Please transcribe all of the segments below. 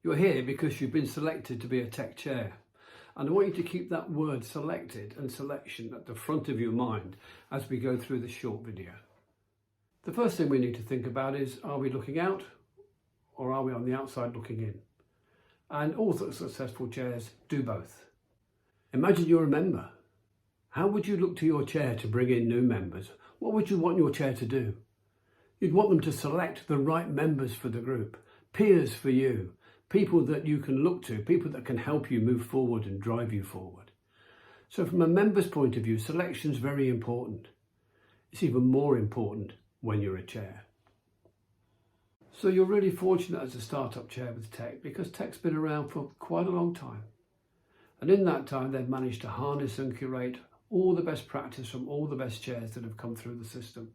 You're here because you've been selected to be a tech chair. And I want you to keep that word selected and selection at the front of your mind as we go through this short video. The first thing we need to think about is, are we looking out or are we on the outside looking in? And all successful chairs do both. Imagine you're a member. How would you look to your chair to bring in new members? What would you want your chair to do? You'd want them to select the right members for the group, peers for you, people that you can look to, people that can help you move forward and drive you forward. So from a member's point of view, selection is very important. It's even more important when you're a chair. So you're really fortunate as a startup chair with tech, because tech's been around for quite a long time. And in that time, they've managed to harness and curate all the best practice from all the best chairs that have come through the system,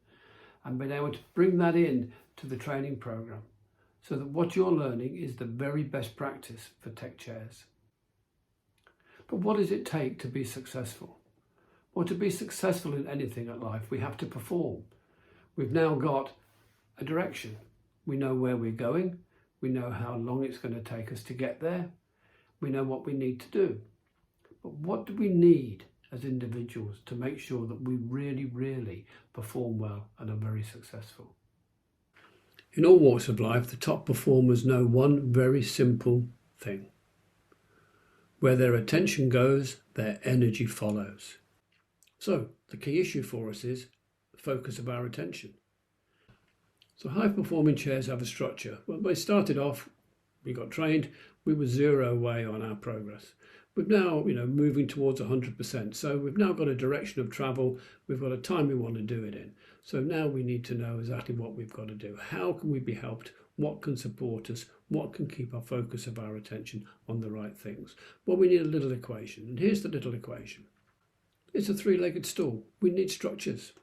and been able to bring that in to the training program, so that what you're learning is the very best practice for tech chairs. But what does it take to be successful? Well, to be successful in anything at life, we have to perform. We've now got a direction. We know where we're going. We know how long it's going to take us to get there. We know what we need to do. But what do we need as individuals to make sure that we really perform well and are very successful? In all walks of life, the top performers know one very simple thing. Where their attention goes, their energy follows. So the key issue for us is the focus of our attention. So high performing chairs have a structure. When they started off, we got trained, we were zero away on our progress. We're now, moving towards 100%. So we've now got a direction of travel. We've got a time we want to do it in. So now we need to know exactly what we've got to do. How can we be helped? What can support us? What can keep our focus of our attention on the right things? Well, we need a little equation. And here's the little equation. It's a three-legged stool. We need structures.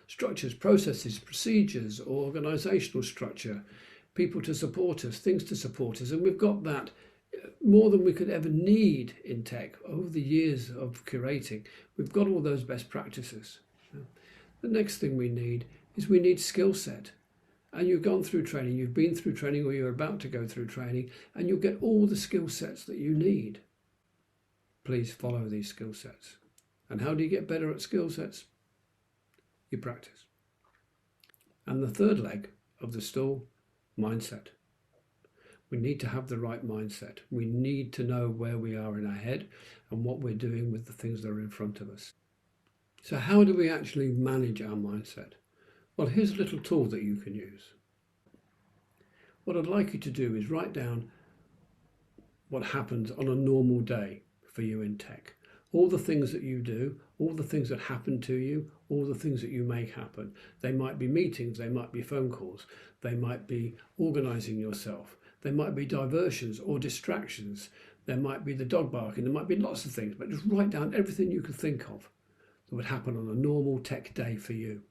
Structures, processes, procedures, organisational structure, people to support us, things to support us. And we've got that more than we could ever need in tech over the years of curating. We've got all those best practices. The next thing we need skill set. And you've gone through training, you've been through training, or you're about to go through training, and you'll get all the skill sets that you need. Please follow these skill sets. And how do you get better at skill sets? You practice. And the third leg of the stool, mindset. We need to have the right mindset. We need to know where we are in our head and what we're doing with the things that are in front of us. So how do we actually manage our mindset? Well, here's a little tool that you can use. What I'd like you to do is write down what happens on a normal day for you in tech. All the things that you do, all the things that happen to you, all the things that you make happen. They might be meetings, they might be phone calls, they might be organising yourself, there might be diversions or distractions, there might be the dog barking, there might be lots of things, but just write down everything you can think of that would happen on a normal tech day for you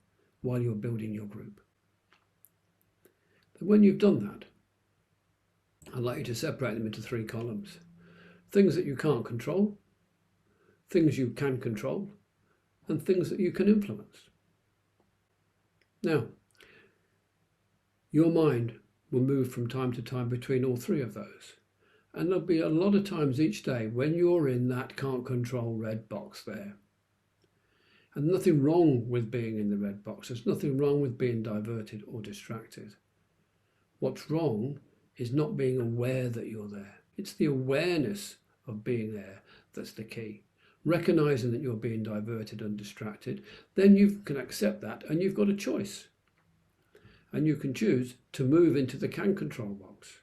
while you're building your group. And when you've done that, I'd like you to separate them into three columns. Things that you can't control, things you can control, and things that you can influence. Now, your mind will move from time to time between all three of those. And there'll be a lot of times each day when you're in that can't control red box there. And nothing wrong with being in the red box. There's nothing wrong with being diverted or distracted. What's wrong is not being aware that you're there. It's the awareness of being there that's the key. Recognizing that you're being diverted and distracted, then you can accept that and you've got a choice. And you can choose to move into the can control box.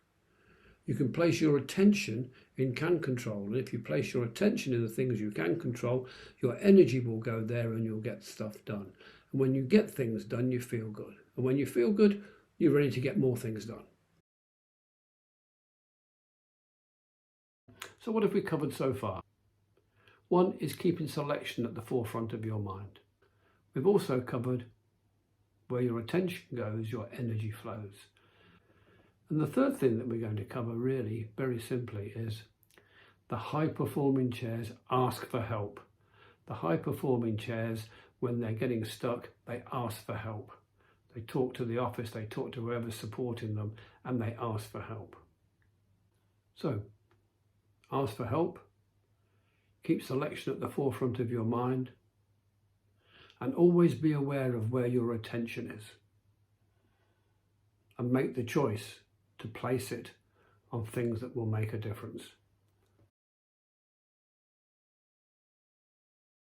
You can place your attention in can control. And if you place your attention in the things you can control, your energy will go there and you'll get stuff done. And when you get things done, you feel good. And when you feel good, you're ready to get more things done. So what have we covered so far? One is keeping selection at the forefront of your mind. We've also covered where your attention goes, your energy flows. And the third thing that we're going to cover really, very simply, is the high-performing chairs ask for help. The high-performing chairs, when they're getting stuck, they ask for help. They talk to the office, they talk to whoever's supporting them, and they ask for help. So, ask for help, keep selection at the forefront of your mind, and always be aware of where your attention is, and make the choice to place it on things that will make a difference.